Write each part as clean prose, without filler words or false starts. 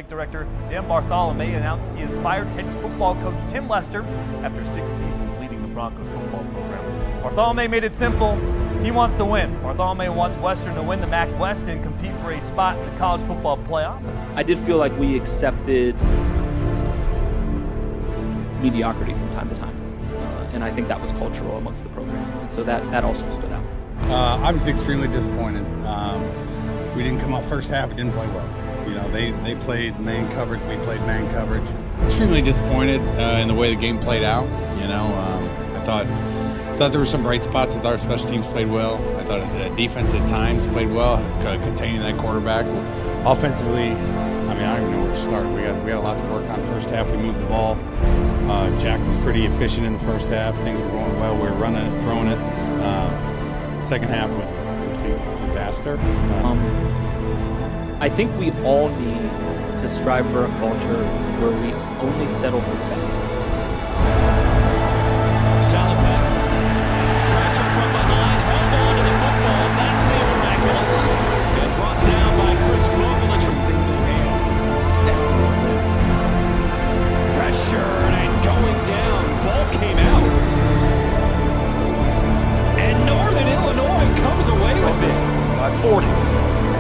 Director Dan Bartholomew announced he has fired head football coach Tim Lester after 6 seasons leading the Broncos football program. Bartholomew made it simple. He wants to win. Bartholomew wants Western to win the MAC West and compete for a spot in the college football playoff. I did feel like we accepted mediocrity from time to time. And I think that was cultural amongst the program. And so that also stood out. I was extremely disappointed. We didn't come out first half. We didn't play well. You know, they played man coverage. We played man coverage. Extremely disappointed in the way the game played out. You know, I thought there were some bright spots. I thought our special teams played well. I thought the defense at times played well, containing that quarterback. Offensively, I mean, I don't even know where to start. We had a lot to work on. First half, we moved the ball. Jack was pretty efficient in the first half. Things were going well. We were running it, throwing it. Second half was a complete disaster. I think we all need to strive for a culture where we only settle for the best. Salopek, pressure from behind, held on to the football. That seemed miraculous. And brought down by Chris Boglich from things in Hale. It's down a little bit. Pressure and going down. Ball came out. And Northern Illinois comes away with it. 40.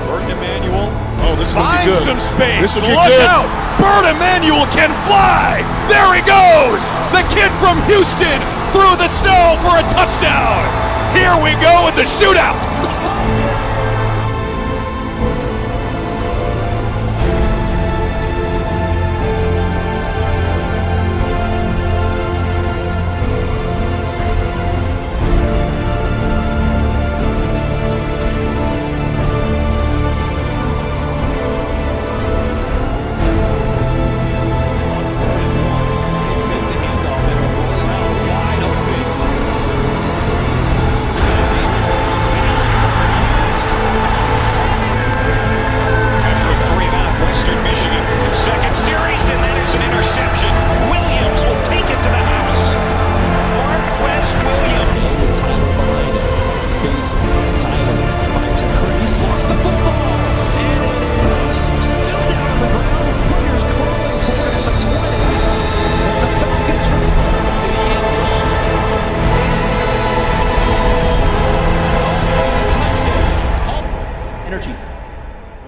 Burton Emanuel. Oh, this will be good. Some space. This will Look be good. out! Burton Emanuel can fly. There he goes. The kid from Houston through the snow for a touchdown. Here we go with the shootout.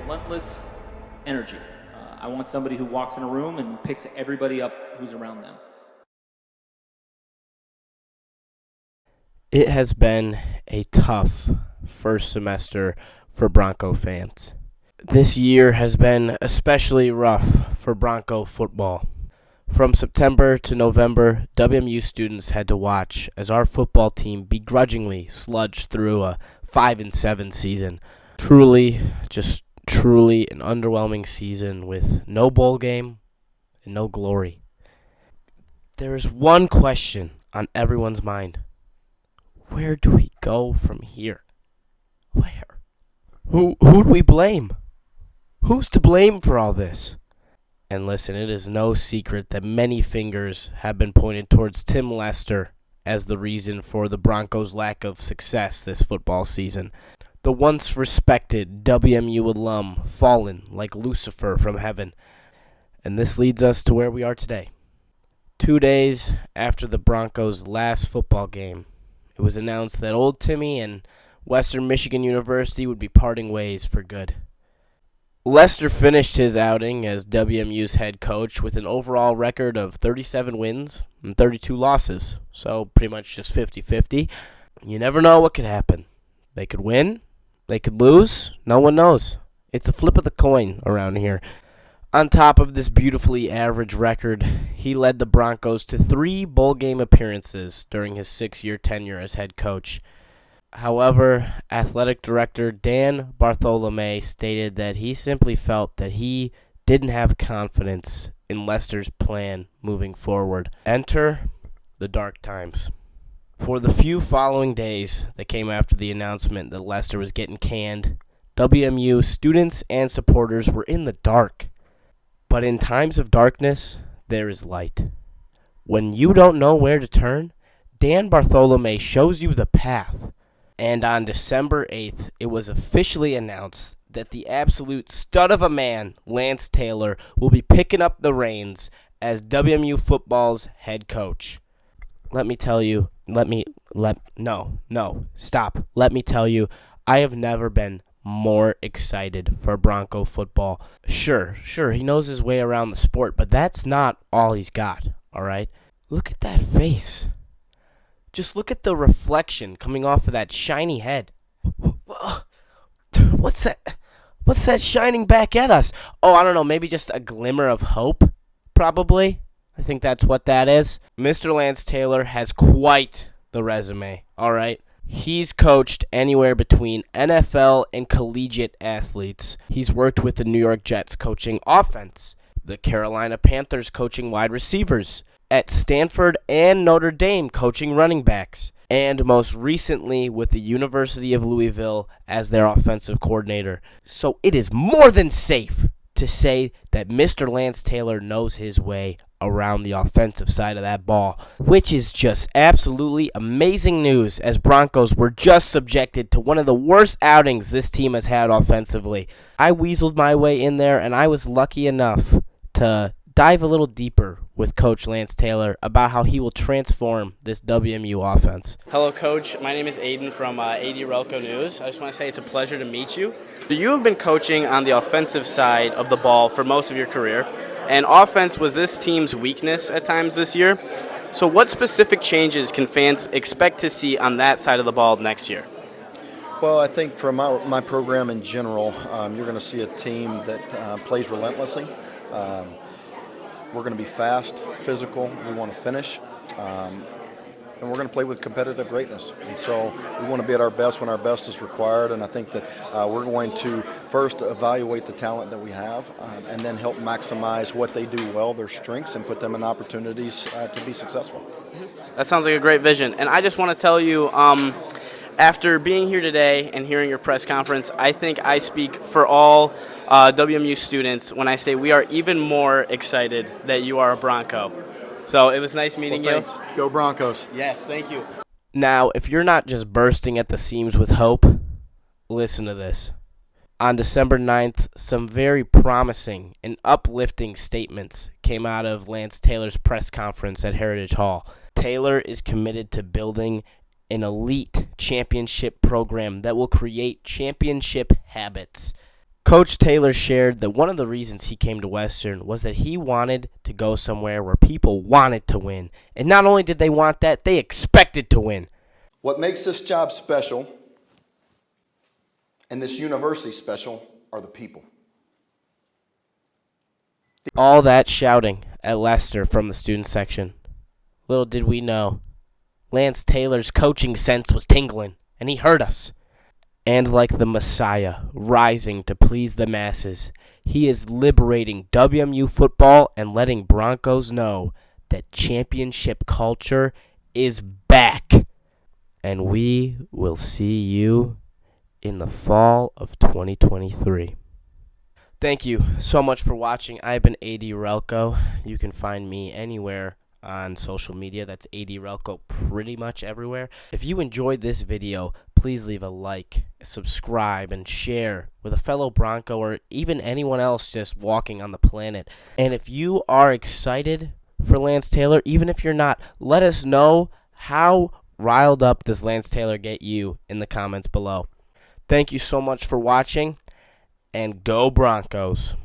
Relentless energy. I want somebody who walks in a room and picks everybody up who's around them. It has been a tough first semester for Bronco fans. This year has been especially rough for Bronco football. From September to November, WMU students had to watch as our football team begrudgingly sludged through a 5-7 season. Truly an underwhelming season with no bowl game and no glory. There is one question on everyone's mind. Where do we go from here? Where? Who do we blame? Who's to blame for all this? And listen, it is no secret that many fingers have been pointed towards Tim Lester as the reason for the Broncos' lack of success this football season. The once respected WMU alum fallen like Lucifer from heaven. And this leads us to where we are today. 2 days after the Broncos' last football game, it was announced that old Timmy and Western Michigan University would be parting ways for good. Lester finished his outing as WMU's head coach with an overall record of 37 wins and 32 losses, so pretty much just 50-50. You never know what could happen. They could win, they could lose, no one knows. It's a flip of the coin around here. On top of this beautifully average record, he led the Broncos to 3 bowl game appearances during his 6-year tenure as head coach. However, athletic director Dan Bartholomew stated that he simply felt that he didn't have confidence in Lester's plan moving forward. Enter the dark times. For the few following days that came after the announcement that Lester was getting canned, WMU students and supporters were in the dark. But in times of darkness, there is light. When you don't know where to turn, Dan Bartholomew shows you the path. And on December 8th, it was officially announced that the absolute stud of a man, Lance Taylor, will be picking up the reins as WMU football's head coach. Let me tell you, stop. Let me tell you, I have never been more excited for Bronco football. Sure, he knows his way around the sport, but that's not all he's got, all right? Look at that face. Just look at the reflection coming off of that shiny head. What's that? What's that shining back at us? Oh, I don't know, maybe just a glimmer of hope, probably. I think that's what that is. Mr. Lance Taylor has quite the resume, all right? He's coached anywhere between NFL and collegiate athletes. He's worked with the New York Jets coaching offense, the Carolina Panthers coaching wide receivers, at Stanford and Notre Dame coaching running backs, and most recently with the University of Louisville as their offensive coordinator. So it is more than safe to say that Mr. Lance Taylor knows his way around the offensive side of that ball, which is just absolutely amazing news, as Broncos were just subjected to one of the worst outings this team has had offensively. I weaseled my way in there, and I was lucky enough to dive a little deeper with Coach Lance Taylor about how he will transform this WMU offense. Hello, Coach. My name is Aidan from Ralko News. I just want to say it's a pleasure to meet you. You have been coaching on the offensive side of the ball for most of your career, and offense was this team's weakness at times this year. So what specific changes can fans expect to see on that side of the ball next year? Well, I think for my program in general, you're going to see a team that plays relentlessly. We're going to be fast, physical. We want to finish. And we're going to play with competitive greatness. And so we want to be at our best when our best is required. And I think that we're going to first evaluate the talent that we have and then help maximize what they do well, their strengths, and put them in opportunities to be successful. That sounds like a great vision. And I just want to tell you, after being here today and hearing your press conference, I think I speak for all WMU students when I say we are even more excited that you are a Bronco. So it was nice meeting you. Thanks. Go Broncos. Yes, thank you. Now, if you're not just bursting at the seams with hope, listen to this. On December 9th, some very promising and uplifting statements came out of Lance Taylor's press conference at Heritage Hall. Taylor is committed to building an elite championship program that will create championship habits. Coach Taylor shared that one of the reasons he came to Western was that he wanted to go somewhere where people wanted to win. And not only did they want that, they expected to win. What makes this job special and this university special are the people. All that shouting at Lester from the student section. Little did we know, Lance Taylor's coaching sense was tingling, and he heard us. And like the Messiah rising to please the masses, he is liberating WMU football and letting Broncos know that championship culture is back. And we will see you in the fall of 2023. Thank you so much for watching. I've been Aidan Ralko. You can find me anywhere on social media. That's Aidan Ralko pretty much everywhere. If you enjoyed this video, please leave a like, subscribe, and share with a fellow Bronco or even anyone else just walking on the planet. And if you are excited for Lance Taylor, even if you're not, let us know how riled up does Lance Taylor get you in the comments below. Thank you so much for watching, and go Broncos.